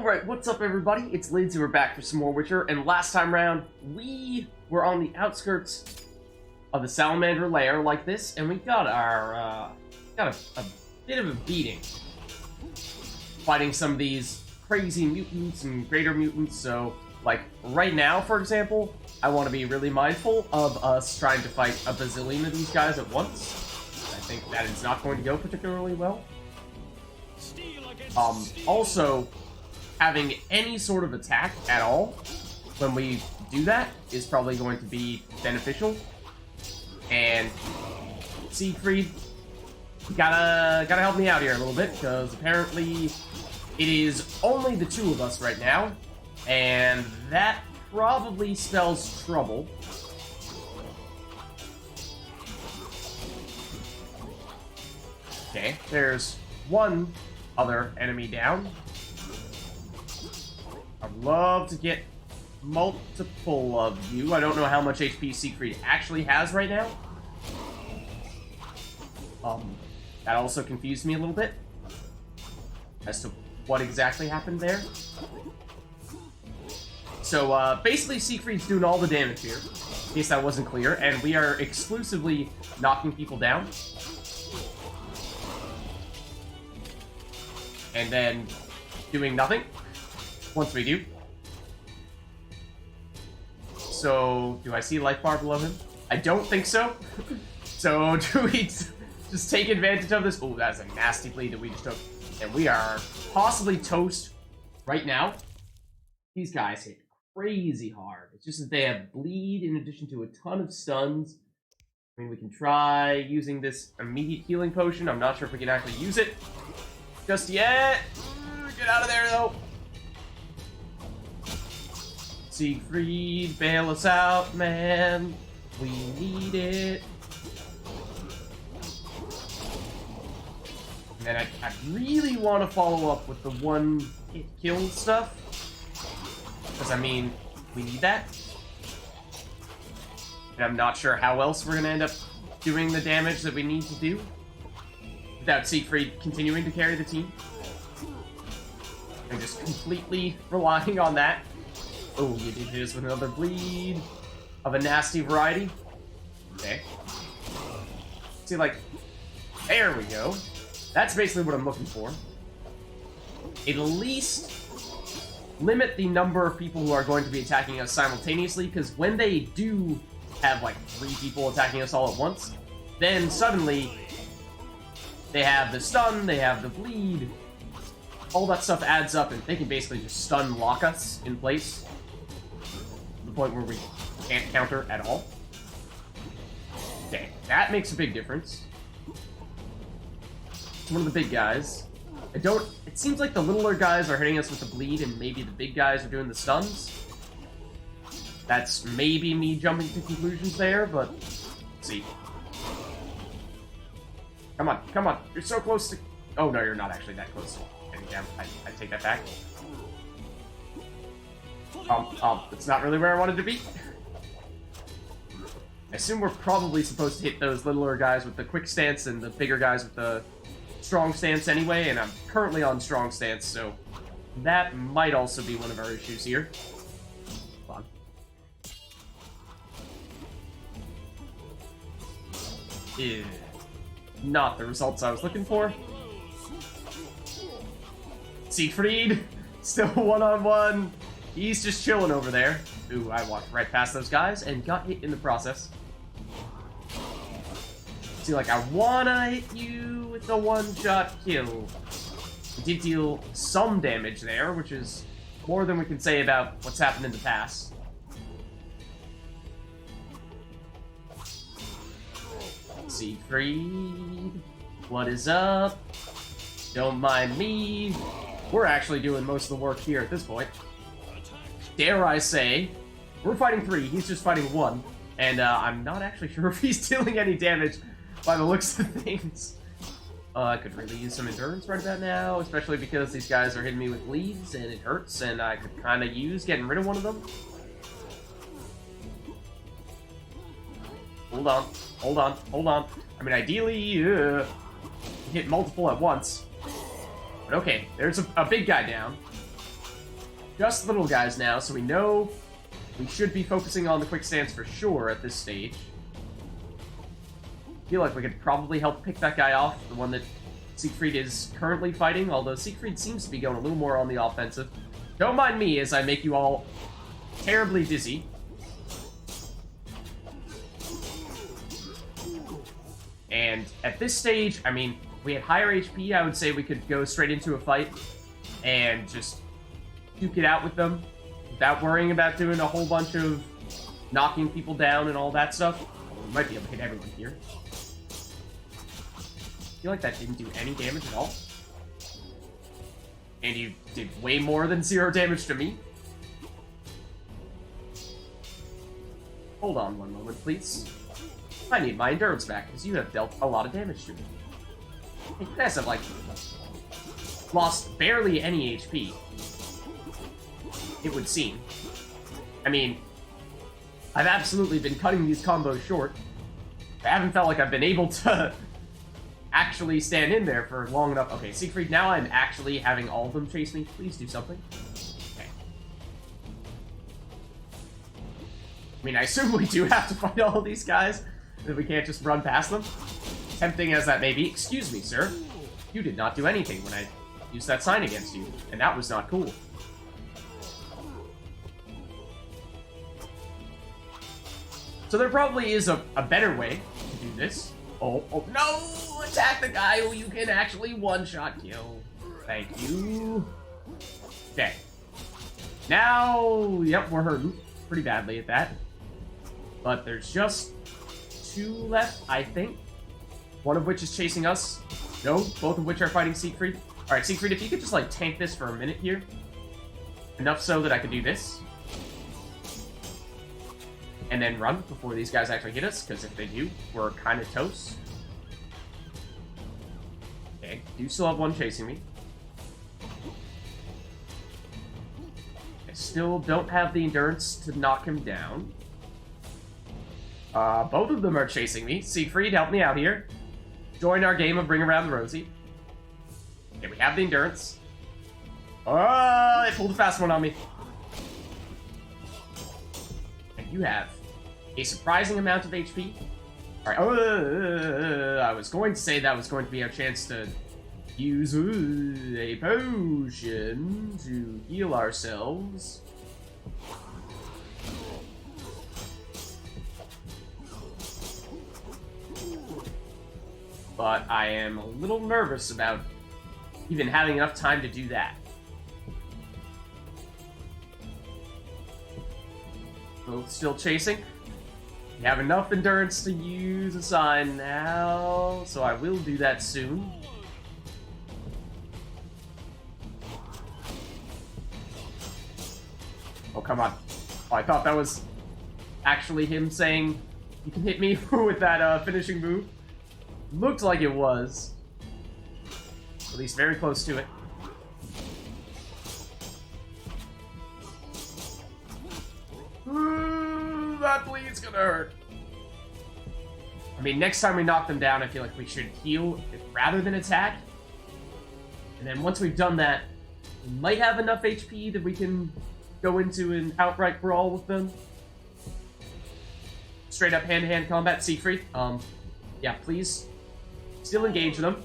Alright, what's up everybody? It's Vids, we're back for some more Witcher, and last time round, we were on the outskirts of the Salamander lair like this, and we got our, a bit of a beating. Fighting some of these crazy mutants and greater mutants, so, like, right now, for example, I want to be really mindful of us trying to fight a bazillion of these guys at once. I think that is not going to go particularly well. Also, having any sort of attack at all when we do that is probably going to be beneficial. And Siegfried, you gotta help me out here a little bit, because apparently it is only the two of us right now, and that probably spells trouble. Okay, there's one other enemy down. I'd love to get multiple of you. I don't know how much HP Siegfried actually has right now. That also confused me a little bit as to what exactly happened there. So, basically Siegfried's doing all the damage here, in case that wasn't clear, and we are exclusively knocking people down. And then doing nothing once we do. So, do I see a life bar below him? I don't think so. So, do we just take advantage of this? Oh, that's a nasty bleed that we just took. And we are possibly toast right now. These guys hit crazy hard. It's just that they have bleed in addition to a ton of stuns. I mean, we can try using this immediate healing potion. I'm not sure if we can actually use it just yet. Get out of there, though. Siegfried, bail us out, man. We need it. And then I really want to follow up with the one-hit kill stuff. Because, I mean, we need that. And I'm not sure how else we're going to end up doing the damage that we need to do without Siegfried continuing to carry the team. And just completely relying on that. Oh, you did hit us with another bleed of a nasty variety. Okay. See, like, there we go. That's basically what I'm looking for. At least limit the number of people who are going to be attacking us simultaneously, because when they do have, like, 3 people attacking us all at once, then suddenly they have the stun, they have the bleed, all that stuff adds up, and they can basically just stun lock us in place to the point where we can't counter at all. Okay, that makes a big difference. It's one of the big guys. It seems like the littler guys are hitting us with the bleed, and maybe the big guys are doing the stuns. That's maybe me jumping to conclusions there, but let's see. Come on, come on. You're so close to... Oh, no, you're not actually that close to getting down. I take that back. It's not really where I wanted to be. I assume we're probably supposed to hit those littler guys with the quick stance and the bigger guys with the strong stance anyway, and I'm currently on strong stance, so that might also be one of our issues here. Hold on. Ew. Not the results I was looking for. Siegfried, still one-on-one. He's just chilling over there. Ooh, I walked right past those guys and got hit in the process. See, like, I wanna hit you with a one-shot kill. We did deal some damage there, which is more than we can say about what's happened in the past. Siegfried, what is up? Don't mind me. We're actually doing most of the work here at this point. Dare I say, we're fighting 3, he's just fighting 1, and I'm not actually sure if he's dealing any damage by the looks of things. I could really use some endurance right about now, especially because these guys are hitting me with bleeds, and it hurts, and I could kind of use getting rid of one of them. Hold on, hold on, hold on. I mean, ideally, hit multiple at once. But okay, there's a big guy down. just little guys now, so we know we should be focusing on the quick stance for sure at this stage. I feel like we could probably help pick that guy off, the one that Siegfried is currently fighting, although Siegfried seems to be going a little more on the offensive. Don't mind me as I make you all terribly dizzy. And at this stage, I mean, if we had higher HP, I would say we could go straight into a fight and just duke it out with them without worrying about doing a whole bunch of knocking people down and all that stuff. We might be able to hit everyone here. I feel like that didn't do any damage at all. And you did way more than 0 damage to me. Hold on one moment, please. I need my endurance back, because you have dealt a lot of damage to me. You guys have, like, lost barely any HP. It would seem. I mean, I've absolutely been cutting these combos short. I haven't felt like I've been able to actually stand in there for long enough. Okay, Siegfried, now I'm actually having all of them chase me. Please do something. Okay. I mean, I assume we do have to fight all of these guys, that we can't just run past them. Tempting as that may be. Excuse me, sir. You did not do anything when I used that sign against you, and that was not cool. So there probably is a better way to do this. Oh, no! Attack the guy who you can actually one-shot kill. Thank you. Okay. Now, yep, we're hurting pretty badly at that. But there's just 2 left, I think. One of which is chasing us. No, both of which are fighting Siegfried. Alright, Siegfried, if you could just, like, tank this for a minute here. Enough so that I could do this. And then run before these guys actually hit us, because if they do, we're kind of toast. Okay, do still have one chasing me. I still don't have the endurance to knock him down. Both of them are chasing me. Siegfried, help me out here. Join our game of Bring Around the Rosie. Okay, we have the endurance. Oh, they pulled a fast one on me. And you have a surprising amount of HP. Alright, I was going to say that was going to be our chance to use a potion to heal ourselves. But I am a little nervous about even having enough time to do that. Both still chasing. We have enough endurance to use a sign now, so I will do that soon. Oh, come on. Oh, I thought that was actually him saying you can hit me with that finishing move. Looked like it was. At least very close to it. Ooh, that bleed's gonna hurt. I mean, next time we knock them down, I feel like we should heal rather than attack. And then once we've done that, we might have enough HP that we can go into an outright brawl with them. Straight up hand-to-hand combat. Siegfried, yeah, please. Still engage them.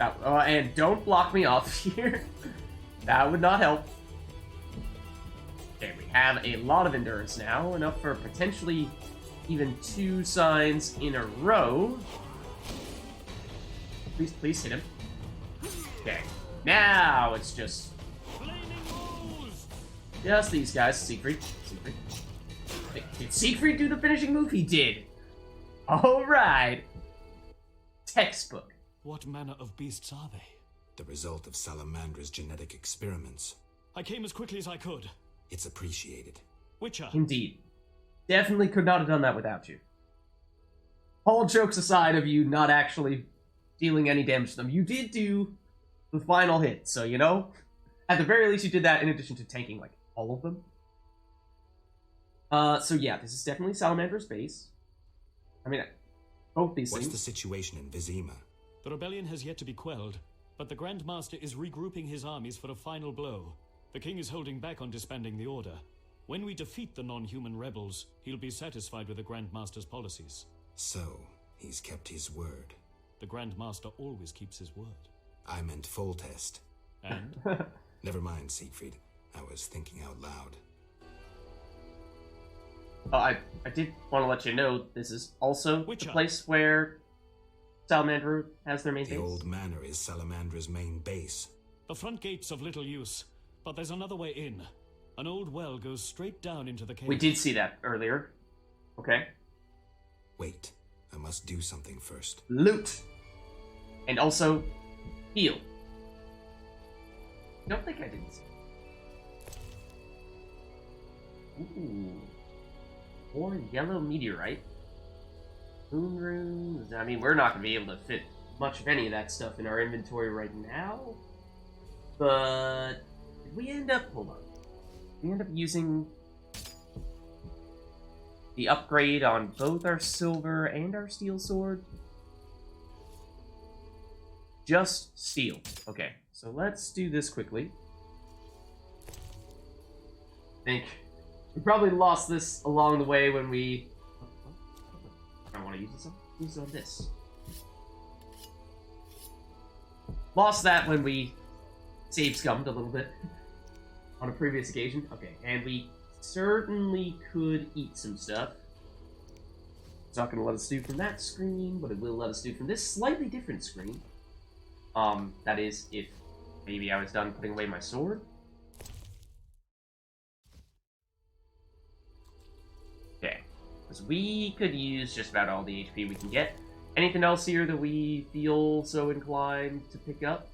And don't block me off here. That would not help. Okay, we have a lot of endurance now, enough for potentially even 2 signs in a row. Please hit him. Okay, now it's just these guys. Siegfried. Did Siegfried do the finishing move? He did. All right. Textbook. What manner of beasts are they? The result of Salamandra's genetic experiments. I came as quickly as I could. It's appreciated. Witcher. Indeed. Definitely could not have done that without you. All jokes aside of you not actually dealing any damage to them, you did do the final hit, so you know, at the very least you did that in addition to tanking, like, all of them. So yeah, this is definitely Salamandra's base. I mean, both these things. What's the situation in Vizima? The rebellion has yet to be quelled, but the Grand Master is regrouping his armies for a final blow. The king is holding back on disbanding the Order. When we defeat the non-human rebels, he'll be satisfied with the Grand Master's policies. So, he's kept his word. The Grand Master always keeps his word. I meant Foltest. And? Never mind, Siegfried. I was thinking out loud. I did want to let you know this is also Which the place where Salamander has their main The base. old manor is Salamandra's main base. The front gate's of little use, but there's another way in. An old well goes straight down into the cave. We did see that earlier. Okay. Wait, I must do something first. Loot. And also, heal. I don't think I did this. Ooh. More yellow meteorite. Moon runes. I mean, we're not going to be able to fit much of any of that stuff in our inventory right now. But did we end up... Hold on. We end up using the upgrade on both our silver and our steel sword. Just steel. Okay, so let's do this quickly. I think we probably lost this along the way when we... I don't want to use this on. Use it on this. Lost that when we save scummed a little bit on a previous occasion. Okay, and we certainly could eat some stuff. It's not going to let us do from that screen, but it will let us do from this slightly different screen. That is, if maybe I was done putting away my sword. Okay, because we could use just about all the HP we can get. Anything else here that we feel so inclined to pick up?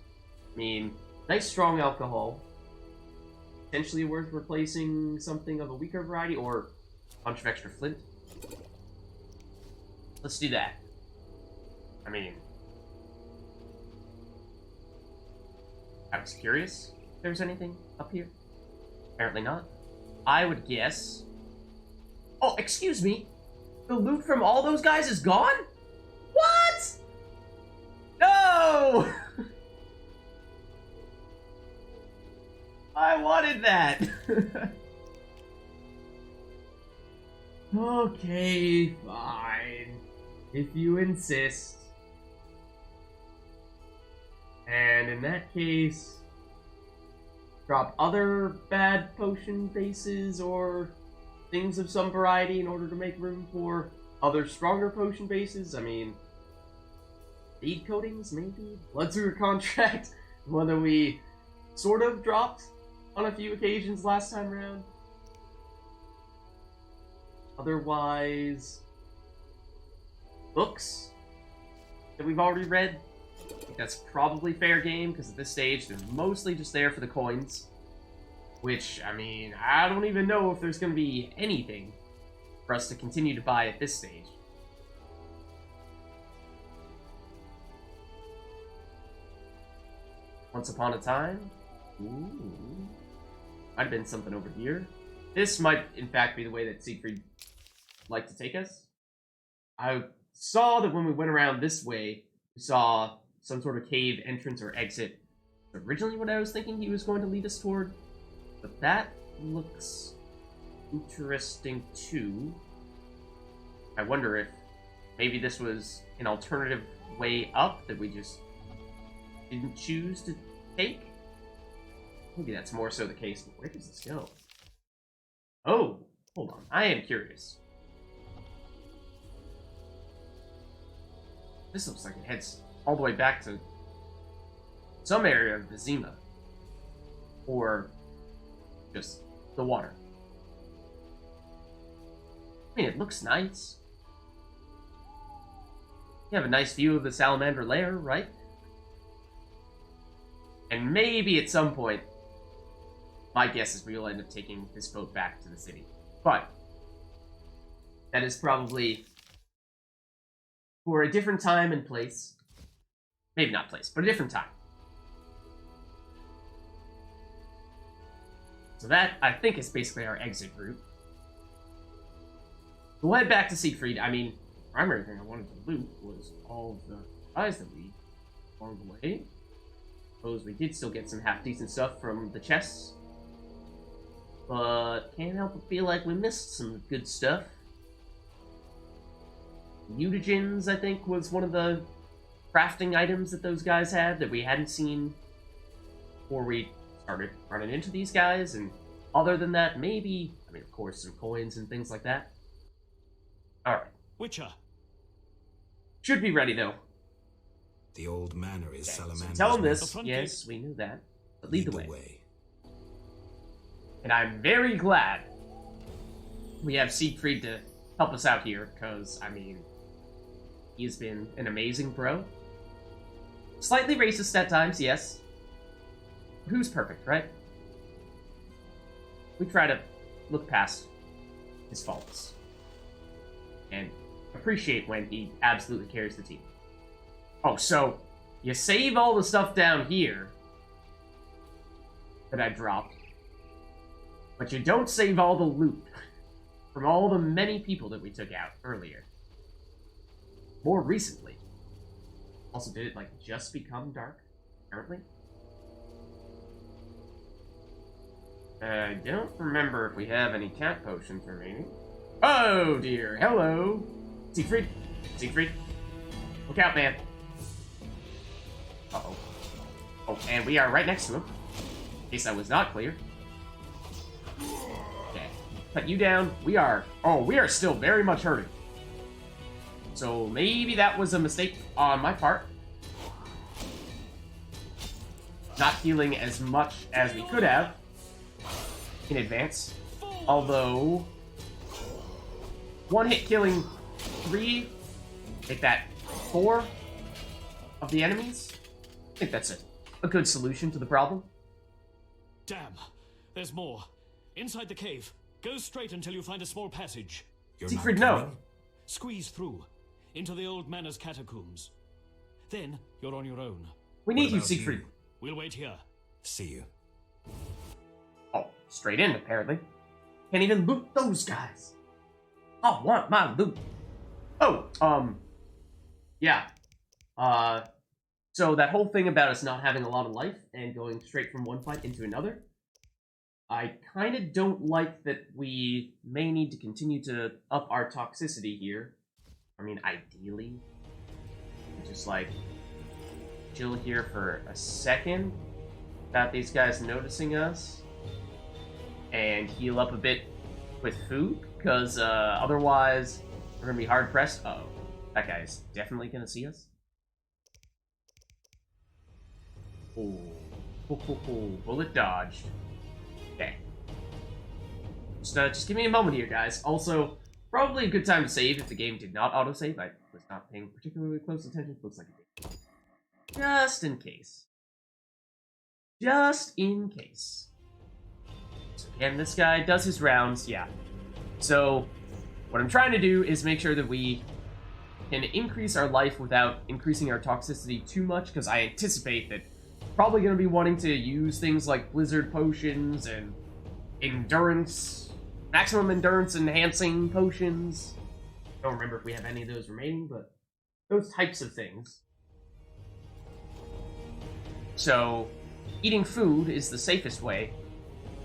I mean, nice strong alcohol. Potentially worth replacing something of a weaker variety, or a bunch of extra flint. Let's do that. I mean, I was curious if there was anything up here. Apparently not. I would guess... Oh, excuse me! The loot from all those guys is gone? What? No! I wanted that! Okay, fine. If you insist. And in that case, drop other bad potion bases or things of some variety in order to make room for other stronger potion bases. I mean, bead coatings, maybe? Blood Sugar contract, one that we sort of dropped on a few occasions last time around. Otherwise, books that we've already read. I think that's probably fair game, because at this stage, they're mostly just there for the coins. Which, I mean, I don't even know if there's going to be anything for us to continue to buy at this stage. Once Upon a Time? Ooh. Might have been something over here. This might, in fact, be the way that Siegfried like to take us. I saw that when we went around this way, we saw some sort of cave entrance or exit. Originally what I was thinking he was going to lead us toward, but that looks interesting too. I wonder if maybe this was an alternative way up that we just didn't choose to take? Maybe that's more so the case, but where does this go? Oh, hold on. I am curious. This looks like it heads all the way back to some area of Vizima. Or just the water. I mean, it looks nice. You have a nice view of the Salamander lair, right? And maybe at some point, my guess is we'll end up taking this boat back to the city. But that is probably for a different time and place. Maybe not place, but a different time. So that, I think, is basically our exit route. We'll head back to Siegfried. I mean, the primary thing I wanted to loot was all of the supplies that we along the way. Suppose we did still get some half-decent stuff from the chests but can't help but feel like we missed some good stuff. Mutagens, I think, was one of the crafting items that those guys had that we hadn't seen before we started running into these guys, and other than that, maybe, I mean, of course, some coins and things like that. Alright. Witcher. Should be ready, though. The old manor is Okay, Salamander's. so tell him The this. front Yes, gate. we knew that. But lead the way. way. And I'm very glad we have Siegfried to help us out here, because, I mean, he's been an amazing bro. Slightly racist at times, yes. Who's perfect, right? We try to look past his faults. And appreciate when he absolutely carries the team. Oh, so you save all the stuff down here that I dropped, but you don't save all the loot from all the many people that we took out earlier. More recently. Also, did it, like, just become dark, apparently? I don't remember if we have any cat potions remaining. Oh, dear. Hello. Siegfried. Siegfried. Look out, man. Uh-oh. Oh, and we are right next to him. In case that was not clear. Okay. Cut you down. We are still very much hurting. So maybe that was a mistake on my part. Not healing as much as we could have in advance. Although, one hit killing 3, make that 4 of the enemies. I think that's a good solution to the problem. Damn. There's more. Inside the cave. Go straight until you find a small passage. You're Siegfried, not no. coming? Squeeze through. Into the old manor's catacombs. Then, you're on your own. We need What you, about Siegfried. you? We'll wait here. See you. Oh, straight in, apparently. Can't even loot those guys. I want my loot. Oh, yeah. So that whole thing about us not having a lot of life and going straight from one fight into another, I kind of don't like that we may need to continue to up our toxicity here. I mean, ideally, just, like, chill here for a second without these guys noticing us and heal up a bit with food, because otherwise we're gonna be hard pressed. Uh-oh, that guy is definitely gonna see us. Oh, bullet dodged. Okay, just give me a moment here, guys. Also, probably a good time to save if the game did not autosave. I was not paying particularly close attention. Looks like it did. Just in case. Just in case. So again, this guy does his rounds, yeah. So, what I'm trying to do is make sure that we can increase our life without increasing our toxicity too much, because I anticipate that probably going to be wanting to use things like blizzard potions and endurance, maximum endurance enhancing potions. I don't remember if we have any of those remaining, but those types of things. So, eating food is the safest way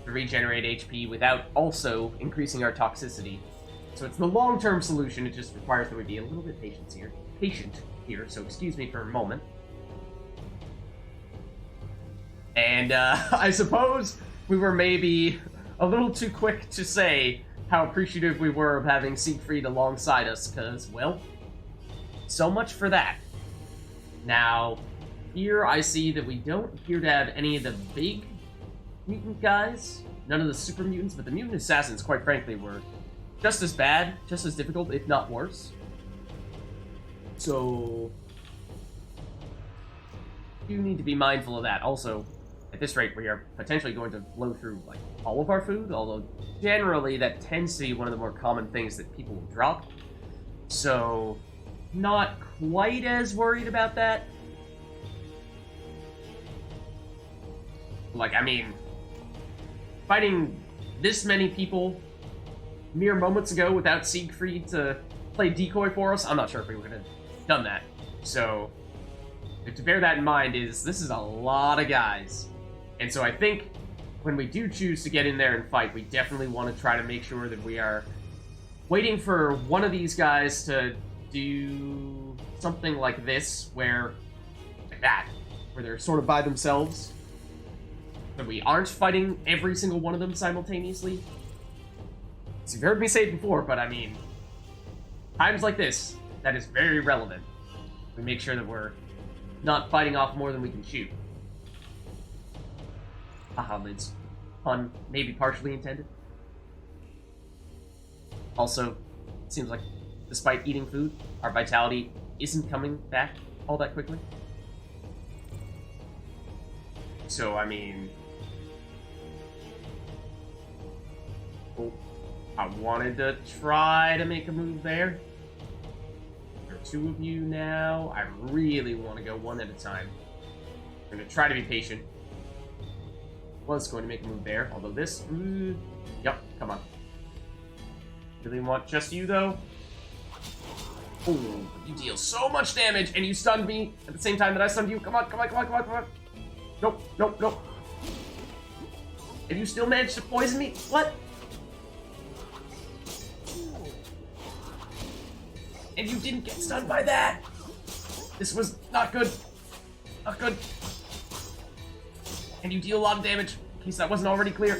to regenerate HP without also increasing our toxicity. So it's the long-term solution. It just requires that we be a little bit patient here. So excuse me for a moment. And I suppose we were maybe a little too quick to say how appreciative we were of having Siegfried alongside us, because, well, so much for that. Now, here I see that we don't appear to have any of the big mutant guys. None of the super mutants, but the mutant assassins, quite frankly, were just as bad, just as difficult, if not worse. So, you need to be mindful of that. Also, at this rate, we are potentially going to blow through, like, all of our food, although generally that tends to be one of the more common things that people will drop. So, not quite as worried about that. Like, I mean, fighting this many people mere moments ago without Siegfried to play decoy for us, I'm not sure if we would have done that. So, to bear that in mind is, this is a lot of guys. And so I think when we do choose to get in there and fight, we definitely want to try to make sure that we are waiting for one of these guys to do something like this, like that, where they're sort of by themselves. That we aren't fighting every single one of them simultaneously. So you've heard me say it before, but I mean, times like this, that is very relevant. We make sure that we're not fighting off more than we can shoot. Haha, Vids. Pun maybe partially intended. Also, it seems like despite eating food, our vitality isn't coming back all that quickly. So, I mean... Oh, I wanted to try to make a move there. There are two of you now. I really want to go one at a time. I'm going to try to be patient. Was going to make a move there, although this... yep, come on. Really want just you, though? Oh, you deal so much damage, and you stunned me at the same time that I stunned you. Come on, come on, come on, come on, come on. Nope, nope, nope. And you still managed to poison me? What? And you didn't get stunned by that? This was not good. Not good. And you deal a lot of damage, in case that wasn't already clear.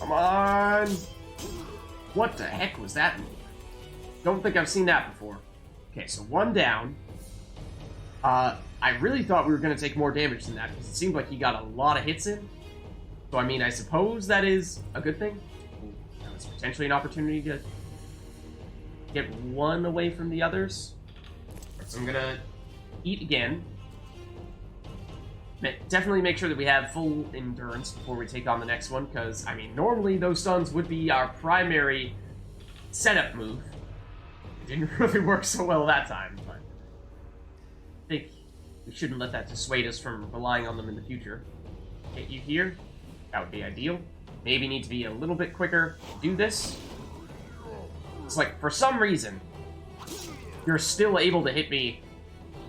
Come on! What the heck was that move? Don't think I've seen that before. Okay, so one down. I really thought we were going to take more damage than that, because it seemed like he got a lot of hits in. So, I mean, I suppose that is a good thing. That was potentially an opportunity to get one away from the others. So I'm going to eat again. Definitely make sure that we have full endurance before we take on the next one, because, I mean, normally those stuns would be our primary setup move. It didn't really work so well that time, but I think we shouldn't let that dissuade us from relying on them in the future. Hit you here. That would be ideal. Maybe need to be a little bit quicker to do this. It's like, for some reason, you're still able to hit me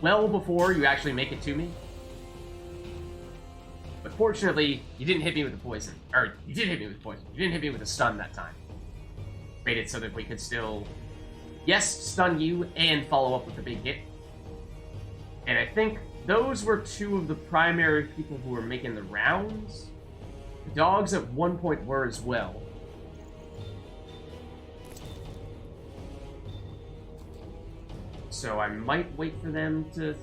well before you actually make it to me. But fortunately, you didn't hit me with the poison. Or, you did hit me with the poison. You didn't hit me with a stun that time. Made it so that we could still, yes, stun you and follow up with a big hit. And I think those were two of the primary people who were making the rounds. The dogs at one point were as well. So I might wait for them to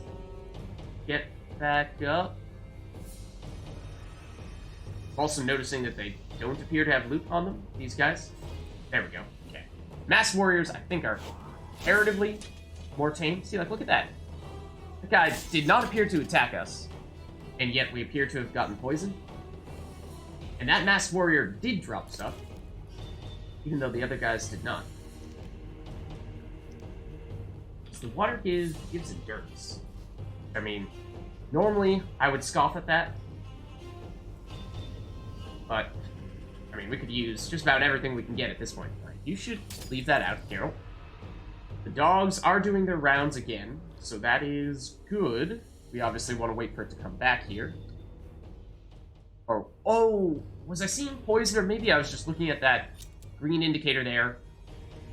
get back up. Also noticing that they don't appear to have loot on them, these guys. There we go. Okay. Mass warriors, I think, are comparatively more tame. See, like, look at that. The guy did not appear to attack us, and yet we appear to have gotten poisoned. And that mass warrior did drop stuff, even though the other guys did not. So the water gives endurance. I mean, normally I would scoff at that, but I mean, we could use just about everything we can get at this point. Right, you should leave that out, Geralt. The dogs are doing their rounds again, so that is good. We obviously want to wait for it to come back here. Or, oh, was I seeing poison, or maybe I was just looking at that green indicator there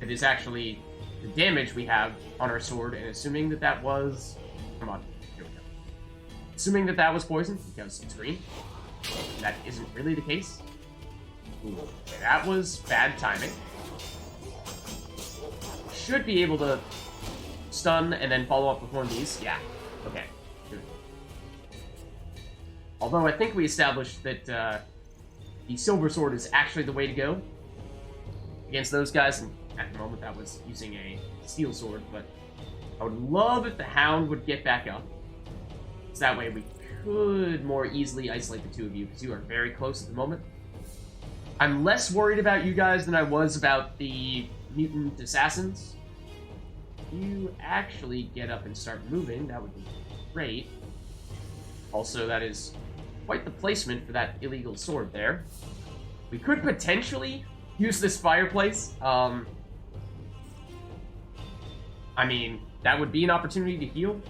that is actually the damage we have on our sword, and assuming that that was... Come on, here we go. Assuming that that was poison, because it's green. That isn't really the case. Ooh, that was bad timing. Should be able to stun and then follow up with one of these. Yeah, okay. Good. Although I think we established that the silver sword is actually the way to go against those guys, and at the moment that was using a steel sword, but I would love if the hound would get back up. So that way we could more easily isolate the two of you, because you are very close at the moment. I'm less worried about you guys than I was about the mutant assassins. If you actually get up and start moving, that would be great. Also, that is quite the placement for that illegal sword there. We could potentially use this fireplace. I mean, that would be an opportunity to heal.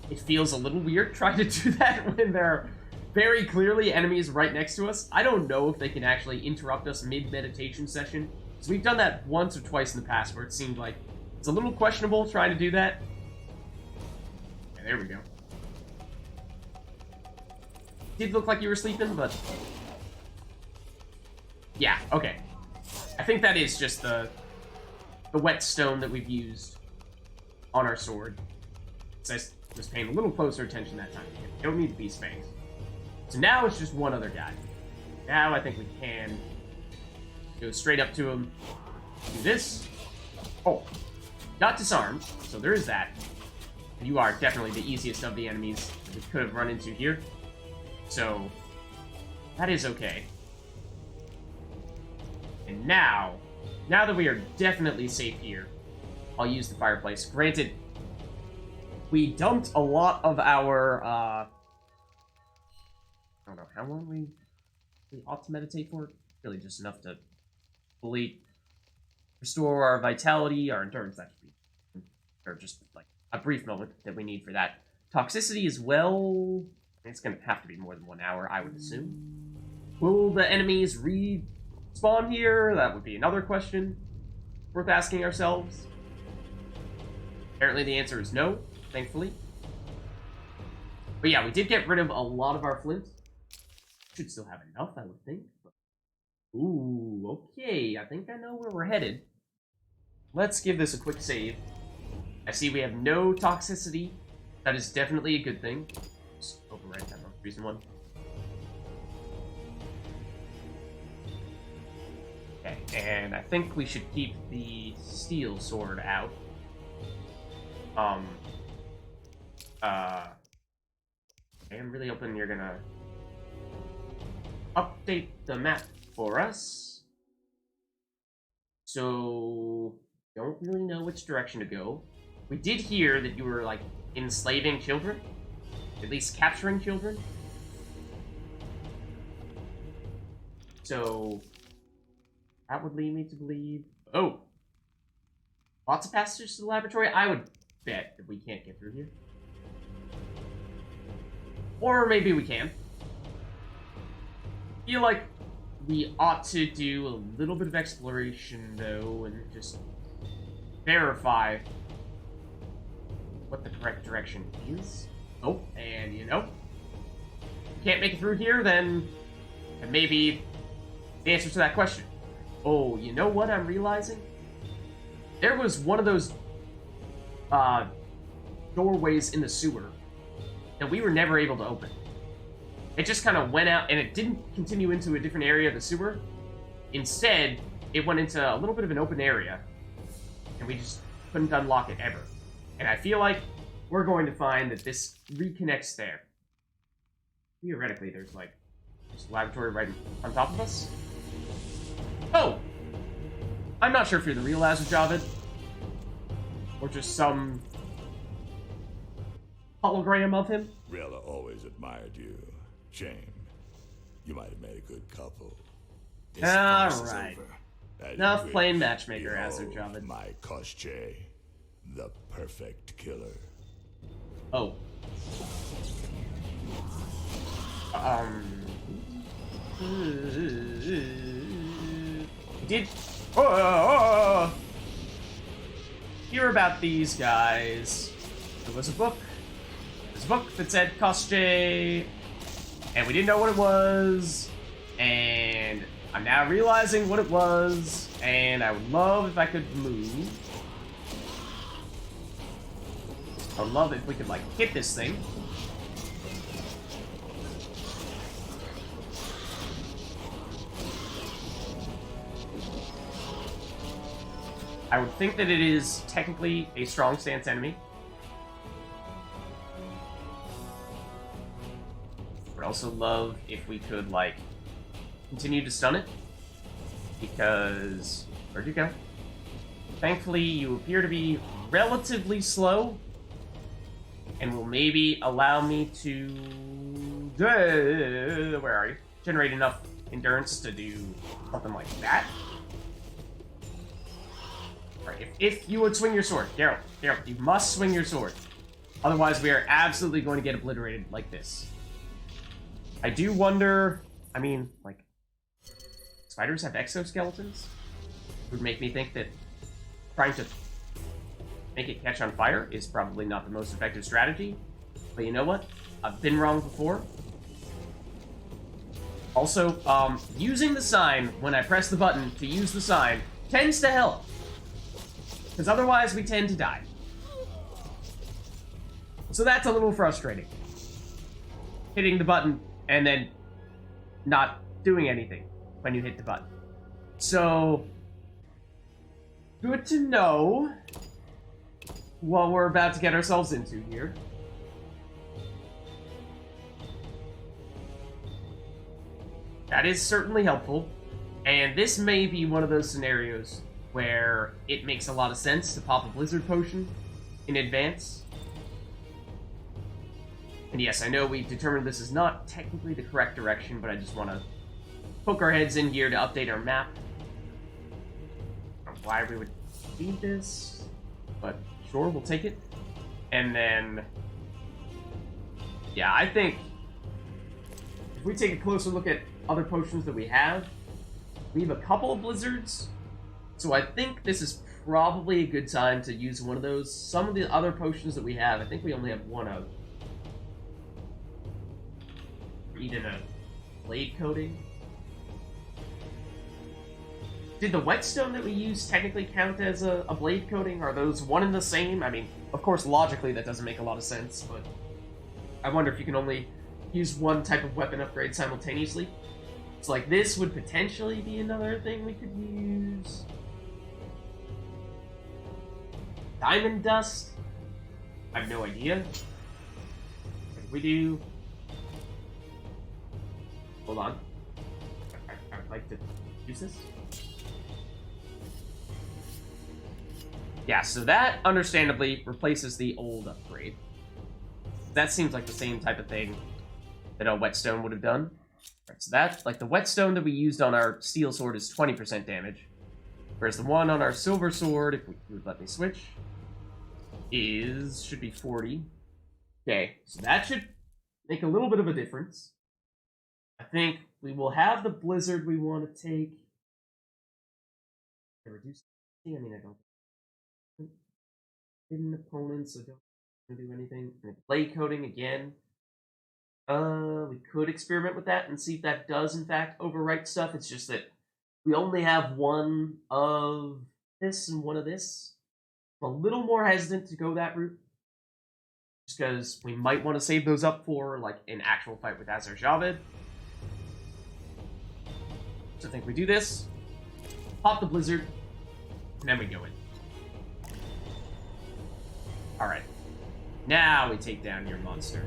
It feels a little weird trying to do that when there are very clearly enemies right next to us. I don't know if they can actually interrupt us mid-meditation session. So we've done that once or twice in the past where it seemed like it's a little questionable trying to do that. Yeah, there we go. Did look like you were sleeping, but... yeah, okay. I think that is just the whetstone that we've used on our sword. So I was paying a little closer attention that time. You don't need to be spanked. So now it's just one other guy. Now I think we can go straight up to him. Do this. Oh, got disarmed, so there is that. You are definitely the easiest of the enemies that we could have run into here. So, that is okay. And now that we are definitely safe here, I'll use the fireplace. Granted, we dumped a lot of our, I don't know how long we ought to meditate for. Really just enough to fully restore our vitality, our endurance, that should be, or just like a brief moment that we need for that. Toxicity as well, it's going to have to be more than 1 hour, I would assume. Will the enemies respawn here? That would be another question worth asking ourselves. Apparently the answer is no, thankfully. But yeah, we did get rid of a lot of our flint. Should still have enough, I would think. Ooh, okay, I think I know where we're headed. Let's give this a quick save. I see we have no toxicity. That is definitely a good thing. Just overwrite that most recent one. Okay, and I think we should keep the steel sword out. I'm really hoping you're gonna update the map for us. So, don't really know which direction to go. We did hear that you were, like, enslaving children. At least capturing children. So, that would lead me to believe... oh! Lots of passages to the laboratory? I would bet that we can't get through here. Or maybe we can. I feel like we ought to do a little bit of exploration, though, and just verify what the correct direction is. Oh, and you know, can't make it through here, then maybe the answer to that question. Oh, you know what I'm realizing? There was one of those doorways in the sewer that we were never able to open. It just kind of went out, and it didn't continue into a different area of the sewer. Instead, it went into a little bit of an open area, and we just couldn't unlock it ever. And I feel like we're going to find that this reconnects there. Theoretically, there's like this laboratory right on top of us. Oh! I'm not sure if you're the real Azar Javed, or just some hologram of him. Rella always admired you. Shame. You might have made a good couple. This farce is Alright. over. As Enough you playing wish. matchmaker, Azar Behold, Javed. my Koschei, the perfect killer. Oh. Did hear about these guys? There was a book. There's a book that said Koschei, and we didn't know what it was. And I'm now realizing what it was, and I would love if I could move. I would love it if we could, like, hit this thing. I would think that it is technically a strong stance enemy. Would also love if we could, like, continue to stun it. Because... where'd you go? Thankfully, you appear to be relatively slow. And will maybe allow me to... where are you? Generate enough endurance to do something like that. Alright, if you would swing your sword, Geralt, you must swing your sword. Otherwise, we are absolutely going to get obliterated like this. I do wonder, I mean, like, spiders have exoskeletons? It would make me think that trying to make it catch on fire is probably not the most effective strategy. But you know what? I've been wrong before. Also, using the sign when I press the button to use the sign tends to help. Because otherwise we tend to die. So that's a little frustrating. Hitting the button and then not doing anything when you hit the button. So, good to know what we're about to get ourselves into here. That is certainly helpful. And this may be one of those scenarios where it makes a lot of sense to pop a Blizzard Potion in advance. And yes, I know we determined this is not technically the correct direction, but I just want to poke our heads in here to update our map. I don't know why we would need this, but sure, we'll take it. And then, yeah, I think if we take a closer look at other potions that we have a couple of blizzards, so I think this is probably a good time to use one of those. Some of the other potions that we have, I think we only have one of. Even a blade coating. Did the whetstone that we use technically count as a blade coating? Are those one and the same? I mean, of course, logically that doesn't make a lot of sense, but I wonder if you can only use one type of weapon upgrade simultaneously. So like this would potentially be another thing we could use. Diamond dust? I have no idea. What do we do? Hold on. I'd like to use this. Yeah, so that understandably replaces the old upgrade. That seems like the same type of thing that a whetstone would have done. Right, so that, like the whetstone that we used on our steel sword is 20% damage. Whereas the one on our silver sword, if we would let me switch, should be 40. Okay, so that should make a little bit of a difference. I think we will have the blizzard we want to take. Reduce. I mean, I don't. Hidden opponents, so don't do anything. And blade coating again. We could experiment with that and see if that does in fact overwrite stuff. It's just that we only have one of this and one of this. I'm a little more hesitant to go that route. Just because we might want to save those up for like an actual fight with Azar Javed. So I think we do this, pop the blizzard, and then we go in. Alright. Now we take down your monster.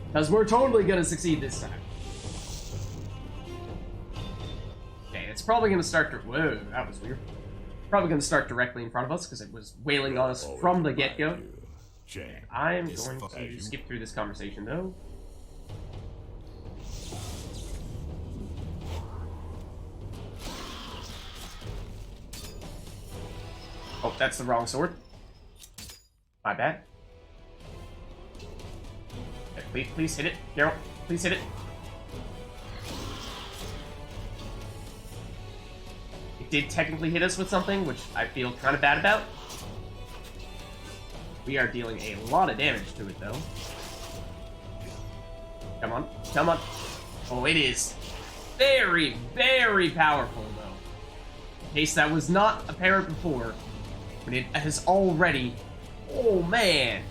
Because we're totally going to succeed this time. Okay, it's probably going to start to... Whoa, that was weird. Probably going to start directly in front of us because it was wailing on us from the get-go. Okay, I am going to skip through this conversation, though. Oh, that's the wrong sword. My bad. Please hit it, Geralt. Please hit it. It did technically hit us with something, which I feel kind of bad about. We are dealing a lot of damage to it, though. Come on, come on. Oh, it is very, very powerful, though. In case that was not apparent before, but it has already, oh man,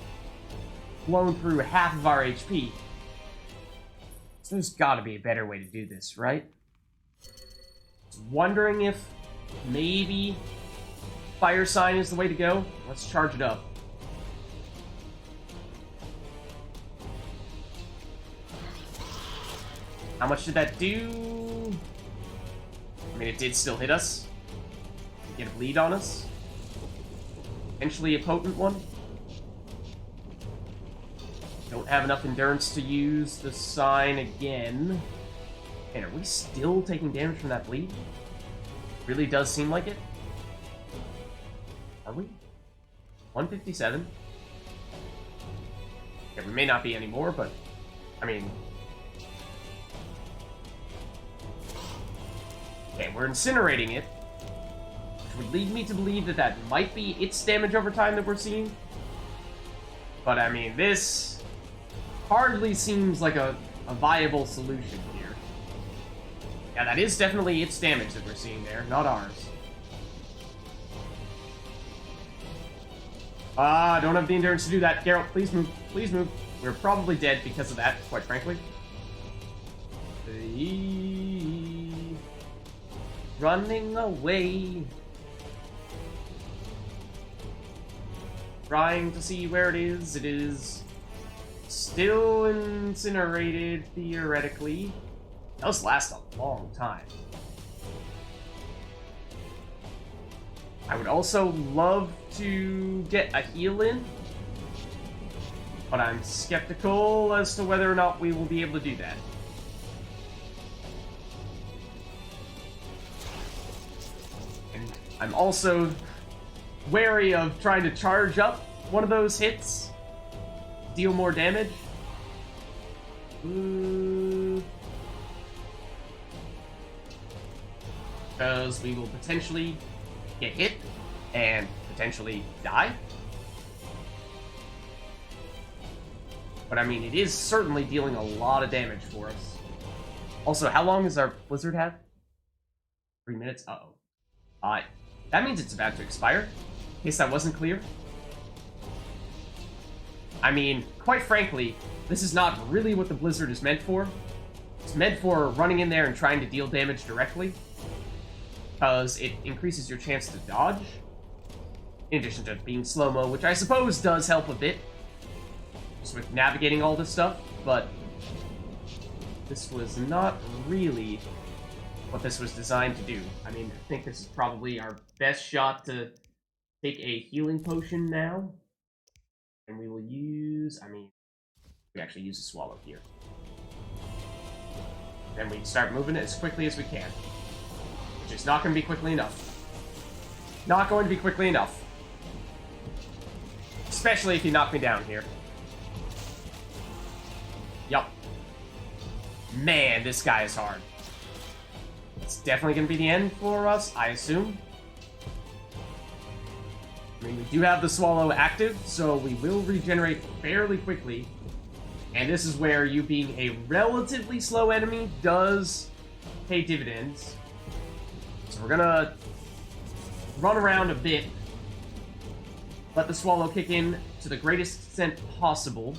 blown through half of our HP. So there's got to be a better way to do this, right? Wondering if maybe fire sign is the way to go. Let's charge it up. How much did that do? I mean, it did still hit us. Get a bleed on us. Potentially a potent one. Don't have enough endurance to use the sign again. And are we still taking damage from that bleed? Really does seem like it. Are we? 157. Yeah, we may not be anymore, but I mean. Okay, we're incinerating it, which would lead me to believe that that might be its damage over time that we're seeing. But I mean, this hardly seems like a viable solution here. Yeah, that is definitely its damage that we're seeing there, not ours. I don't have the endurance to do that. Geralt, please move. Please move. We're probably dead because of that, quite frankly. Running away. Trying to see where it is. It is still incinerated, theoretically. Those last a long time. I would also love to get a heal in, but I'm skeptical as to whether or not we will be able to do that. And I'm also wary of trying to charge up one of those hits, deal more damage. Because we will potentially get hit and potentially die. But I mean, it is certainly dealing a lot of damage for us. Also, how long does our blizzard have? 3 minutes? Uh-oh. That means it's about to expire. In case that wasn't clear. I mean, quite frankly, this is not really what the blizzard is meant for. It's meant for running in there and trying to deal damage directly, because it increases your chance to dodge, in addition to being slow-mo, which I suppose does help a bit, just with navigating all this stuff, but this was not really what this was designed to do. I mean, I think this is probably our best shot to take a healing potion now, and we will use, we actually use a swallow here. Then we start moving as quickly as we can. Which is not going to be quickly enough. Not going to be quickly enough. Especially if you knock me down here. Yup. Man, this guy is hard. It's definitely going to be the end for us, I assume. I mean, we do have the swallow active, so we will regenerate fairly quickly. And this is where you being a relatively slow enemy does pay dividends. So we're gonna run around a bit, let the swallow kick in to the greatest extent possible,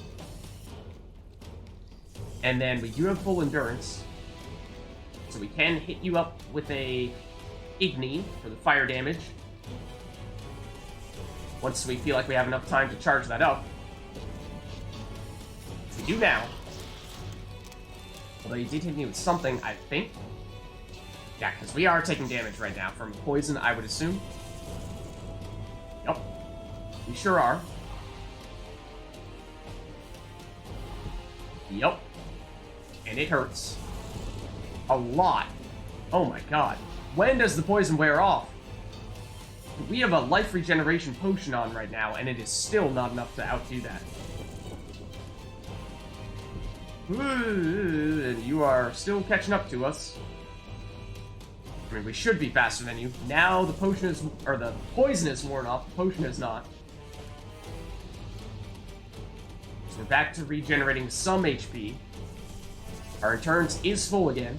and then we do have full endurance, so we can hit you up with a Igni for the fire damage once we feel like we have enough time to charge that up. We do now. Although you did hit me with something, I think. Yeah, because we are taking damage right now from poison, I would assume. Yep. We sure are. Yep. And it hurts. A lot. Oh my god. When does the poison wear off? We have a life regeneration potion on right now, and it is still not enough to outdo that. And you are still catching up to us. I mean, we should be faster than you. Now the potion is, or the poison is worn off, the potion is not. So we're back to regenerating some HP. Our endurance is full again.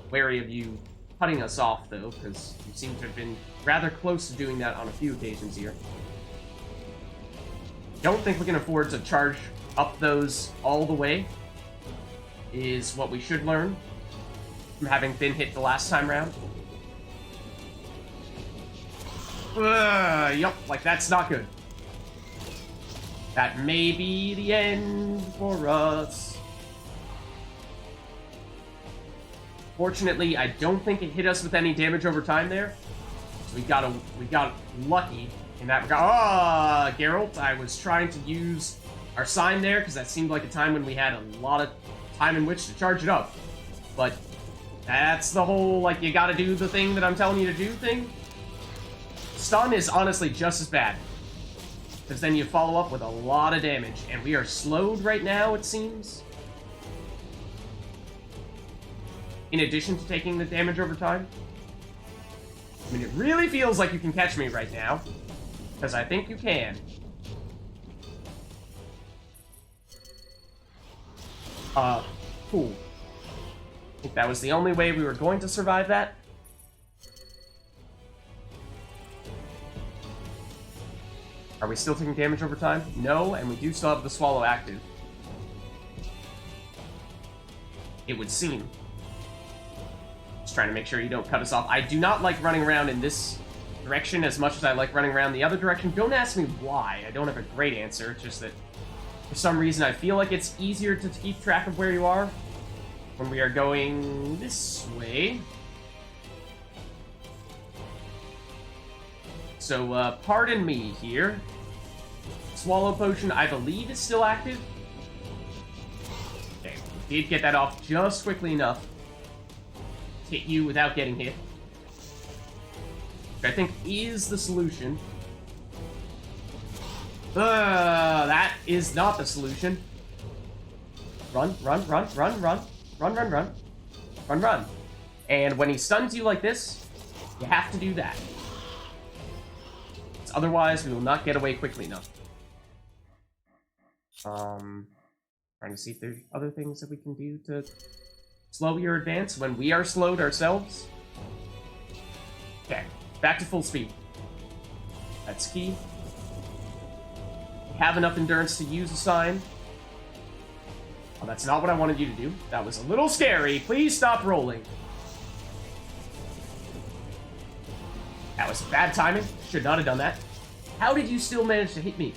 Wary of you cutting us off, though, because you seem to have been rather close to doing that on a few occasions here. Don't think we can afford to charge up those all the way, is what we should learn from having been hit the last time round. Yup, like that's not good. That may be the end for us. Fortunately, I don't think it hit us with any damage over time there. So we got lucky in that regard. Geralt, I was trying to use our sign there because that seemed like a time when we had a lot of time in which to charge it up. But That's the whole, like, you gotta do the thing that I'm telling you to do thing. Stun is honestly just as bad. Because then you follow up with a lot of damage. And we are slowed right now, it seems. In addition to taking the damage over time. I mean, it really feels like you can catch me right now. Because I think you can. Cool. I think that was the only way we were going to survive that. Are we still taking damage over time? No, and we do still have the swallow active. It would seem. Just trying to make sure you don't cut us off. I do not like running around in this direction as much as I like running around the other direction. Don't ask me why. I don't have a great answer. It's just that for some reason I feel like it's easier to keep track of where you are when we are going this way. So, pardon me here. Swallow Potion, I believe, is still active. Okay, we did get that off just quickly enough to hit you without getting hit. Which I think is the solution. That is not the solution. Run, run, run, run, run. Run, run, run. Run, run. And when he stuns you like this, you have to do that. Otherwise, we will not get away quickly enough. Trying to see if there's other things that we can do to slow your advance when we are slowed ourselves. Okay, back to full speed. That's key. We have enough endurance to use a sign. Oh, that's not what I wanted you to do. That was a little scary. Please stop rolling. That was bad timing. Should not have done that. How did you still manage to hit me?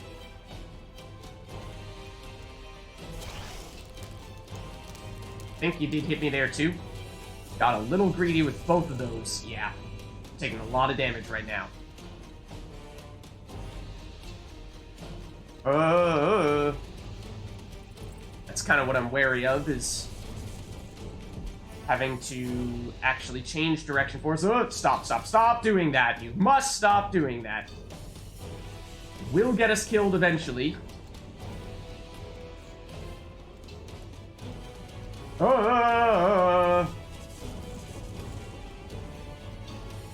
I think you did hit me there too. Got a little greedy with both of those. Yeah. Taking a lot of damage right now. That's kind of what I'm wary of, is having to actually change direction for us. Oh, stop doing that. You must stop doing that. It will get us killed eventually.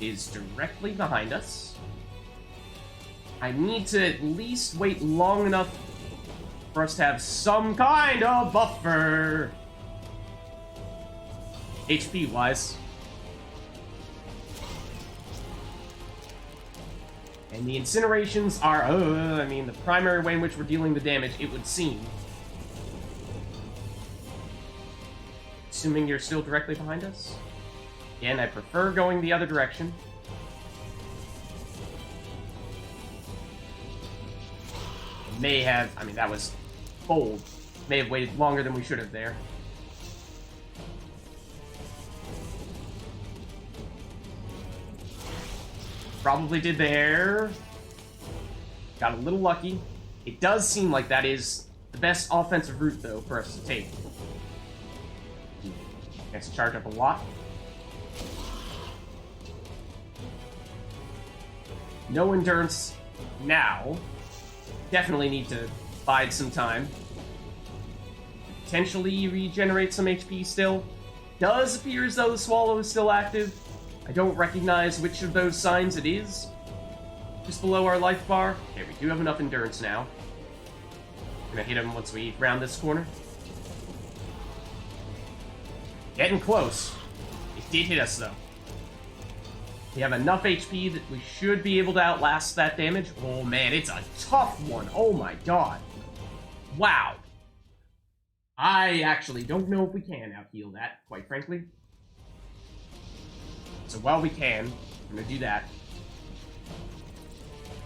Is directly behind us. I need to at least wait long enough for us to have some kind of buffer. HP-wise. And the incinerations are, I mean, the primary way in which we're dealing the damage, it would seem. Assuming you're still directly behind us. Again, I prefer going the other direction. May have, I mean, that was bold. May have waited longer than we should have there. Probably did there. Got a little lucky. It does seem like that is the best offensive route, though, for us to take. Let's charge up a lot. No endurance now. Definitely need to bide some time. Potentially regenerate some HP still. Does appear as though the swallow is still active. I don't recognize which of those signs it is. Just below our life bar. Okay, we do have enough endurance now. Gonna hit him once we round this corner. Getting close. It did hit us, though. We have enough HP that we should be able to outlast that damage. Oh, man, it's a tough one. Oh, my God. Wow. I actually don't know if we can out-heal that, quite frankly. So while we can, I'm going to do that.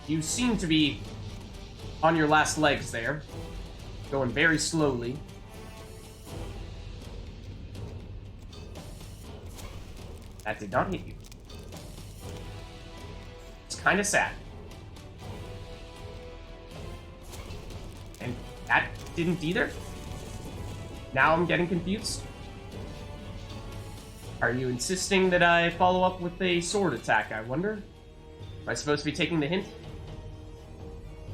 You seem to be on your last legs there. Going very slowly. That did not hit you. It's kind of sad. And that didn't either? Now I'm getting confused. Are you insisting that I follow up with a sword attack, I wonder? Am I supposed to be taking the hint?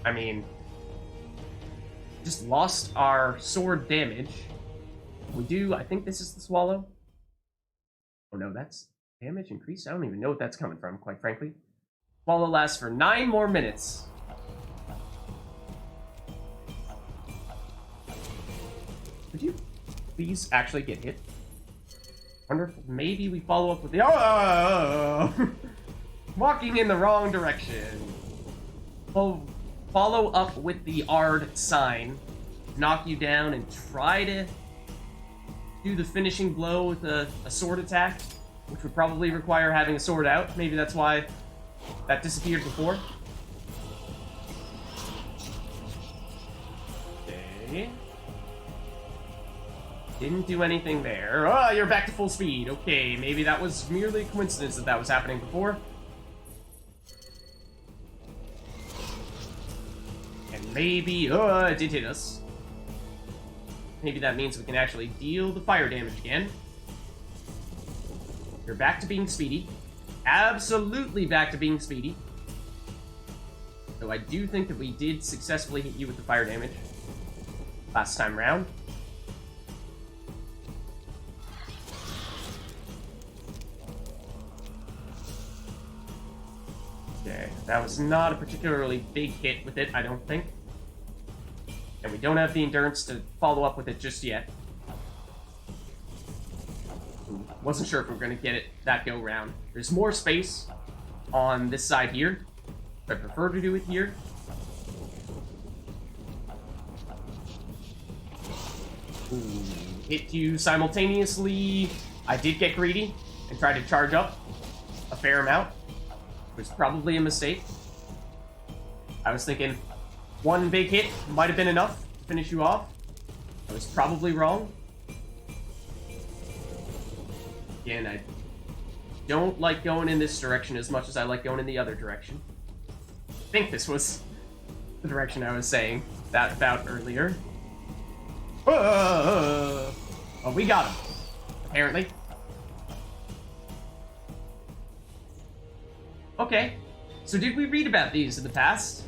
I mean, just lost our sword damage. We do, I think this is the swallow. Oh no, that's damage increase? I don't even know what that's coming from, quite frankly. Swallow lasts for 9 more minutes. Could you please actually get hit? Wonder if maybe we follow up with the... Oh! Walking in the wrong direction. Follow up with the Ard sign. Knock you down and try to do the finishing blow with a sword attack, which would probably require having a sword out. Maybe that's why that disappeared before. Okay. Didn't do anything there. Oh, you're back to full speed. Okay, maybe that was merely a coincidence that that was happening before. And maybe... Oh, it did hit us. Maybe that means we can actually deal the fire damage again. You're back to being speedy. Absolutely back to being speedy. Though I do think that we did successfully hit you with the fire damage last time round. Okay, that was not a particularly big hit with it, I don't think. And we don't have the endurance to follow up with it just yet. Wasn't sure if we were going to get it that go round. There's more space on this side here. I prefer to do it here. Ooh, hit you simultaneously. I did get greedy and try to charge up a fair amount. It was probably a mistake. I was thinking one big hit might have been enough to finish you off. I was probably wrong. Again, I don't like going in this direction as much as I like going in the other direction. I think this was the direction I was saying that about earlier. Oh, we got him, apparently. Okay, so did we read about these in the past?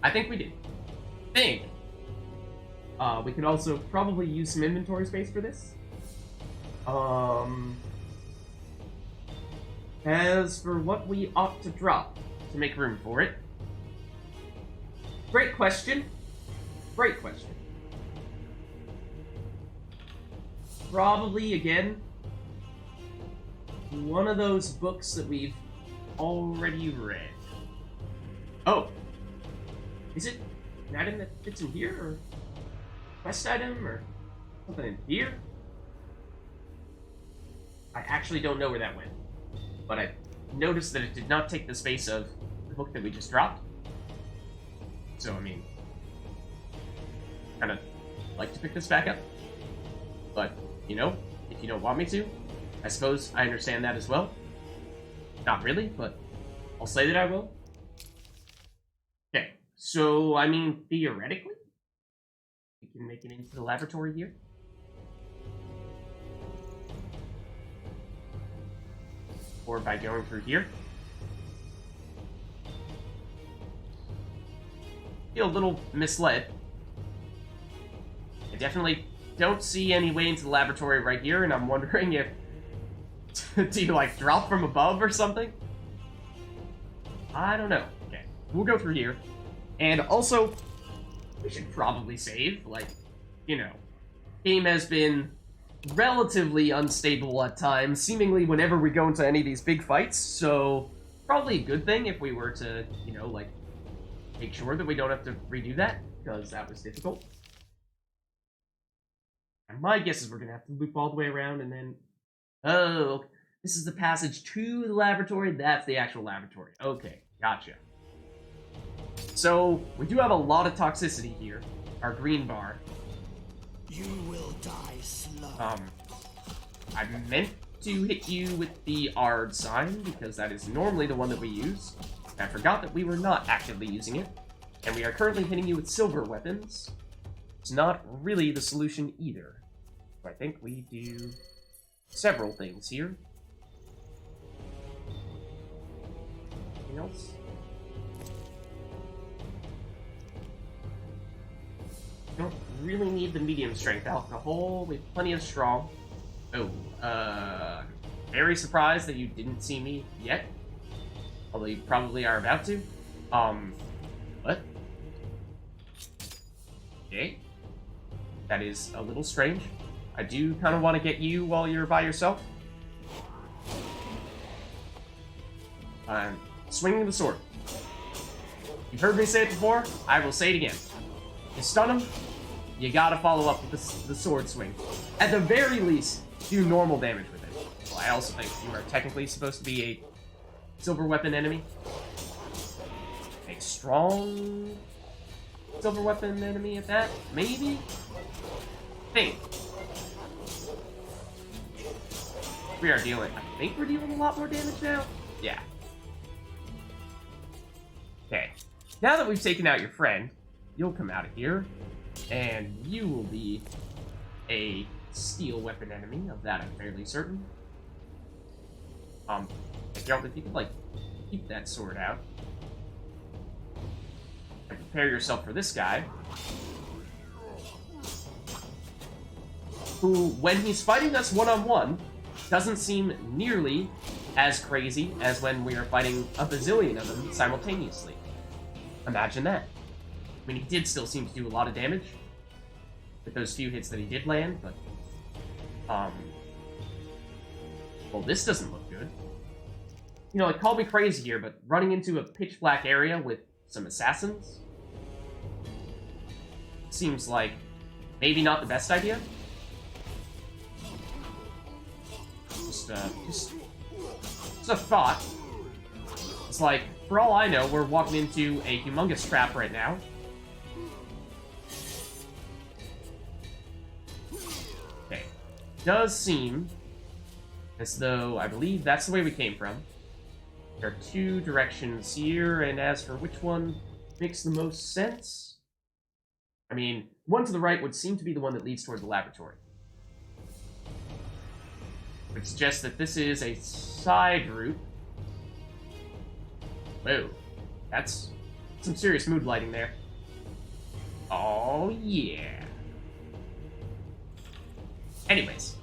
I think we did. We could also probably use some inventory space for this. As for what we ought to drop to make room for it. Great question. Great question. Probably, again, one of those books that we've already read. Oh. Is it an item that fits in here, or quest item, or something in here? I actually don't know where that went, but I noticed that it did not take the space of the book that we just dropped. So, I mean, kind of like to pick this back up. But, you know, if you don't want me to, I suppose I understand that as well. Not really, but I'll say that I will. Okay, so, I mean, theoretically, we can make it into the laboratory here. Or by going through here. Feel a little misled. I definitely don't see any way into the laboratory right here, and I'm wondering if... do you, like, drop from above or something? I don't know. Okay, we'll go through here. And also, we should probably save. Like, you know, game has been relatively unstable at times, seemingly whenever we go into any of these big fights, so probably a good thing if we were to, you know, like, make sure that we don't have to redo that, because that was difficult. And my guess is we're going to have to loop all the way around and then... Oh, this is the passage to the laboratory. That's the actual laboratory. Okay, gotcha. So, we do have a lot of toxicity here. Our green bar. You will die slow. I meant to hit you with the Ard sign, because that is normally the one that we use. I forgot that we were not actively using it. And we are currently hitting you with silver weapons. It's not really the solution either. So I think we do several things here. Anything else? Don't really need the medium strength alcohol. We have plenty of strong. Oh, very surprised that you didn't see me yet. Although you probably are about to. What? Okay. That is a little strange. I do kind of want to get you while you're by yourself. I'm swinging the sword. You've heard me say it before. I will say it again. You stun him, you gotta follow up with the sword swing. At the very least, do normal damage with it. Well, I also think you are technically supposed to be a silver weapon enemy. A strong silver weapon enemy at that? Maybe? Think. We are dealing... I think we're dealing a lot more damage now? Yeah. Okay. Now that we've taken out your friend, you'll come out of here, and you will be a steel weapon enemy. Of that, I'm fairly certain. Geralt, if you could, like, keep that sword out. And prepare yourself for this guy. Who, when he's fighting us one-on-one, doesn't seem nearly as crazy as when we are fighting a bazillion of them simultaneously. Imagine that. I mean, he did still seem to do a lot of damage with those few hits that he did land, but, well, this doesn't look good. You know, like, call me crazy here, but running into a pitch-black area with some assassins seems like maybe not the best idea. Just a thought. It's like, for all I know, we're walking into a humongous trap right now. Okay. Does seem as though, I believe that's the way we came from. There are two directions here, and as for which one makes the most sense, I mean, one to the right would seem to be the one that leads toward the laboratory. Which suggests that this is a side route. Whoa. That's some serious mood lighting there. Oh, yeah. Anyways.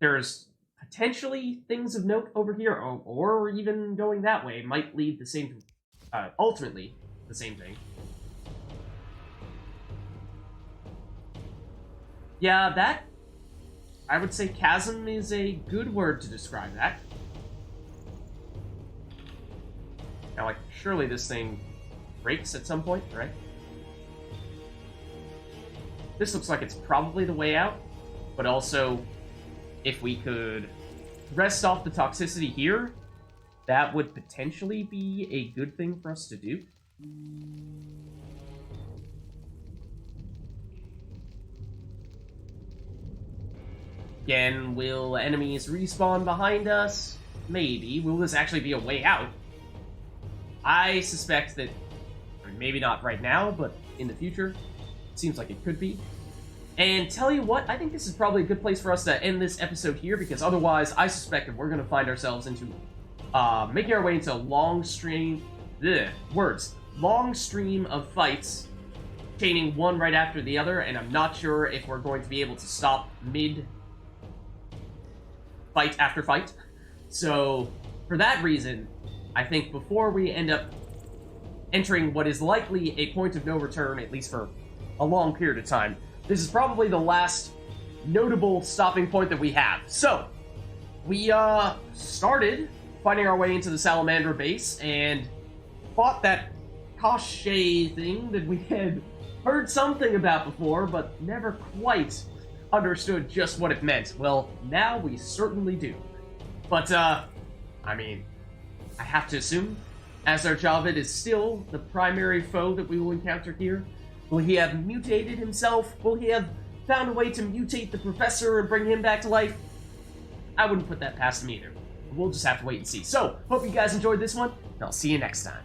There's potentially things of note over here, or even going that way might lead the same, ultimately, the same thing. Yeah, that, I would say chasm is a good word to describe that. Now, like, surely this thing breaks at some point, right? This looks like it's probably the way out, but also, if we could rest off the toxicity here, that would potentially be a good thing for us to do. Again, will enemies respawn behind us? Maybe. Will this actually be a way out? I suspect that, I mean, maybe not right now, but in the future, it seems like it could be. And tell you what, I think this is probably a good place for us to end this episode here, because otherwise, I suspect that we're going to find ourselves into, making our way into a long stream of fights, chaining one right after the other, and I'm not sure if we're going to be able to stop mid fight after fight. So, for that reason, I think before we end up entering what is likely a point of no return, at least for a long period of time, this is probably the last notable stopping point that we have. So, we started finding our way into the Salamander base and fought that Koshé thing that we had heard something about before, but never quite understood just what it meant. Well, now we certainly do. But, I mean, I have to assume Azar Javed is still the primary foe that we will encounter here. Will he have mutated himself? Will he have found a way to mutate the professor and bring him back to life? I wouldn't put that past him either. We'll just have to wait and see. So, hope you guys enjoyed this one, and I'll see you next time.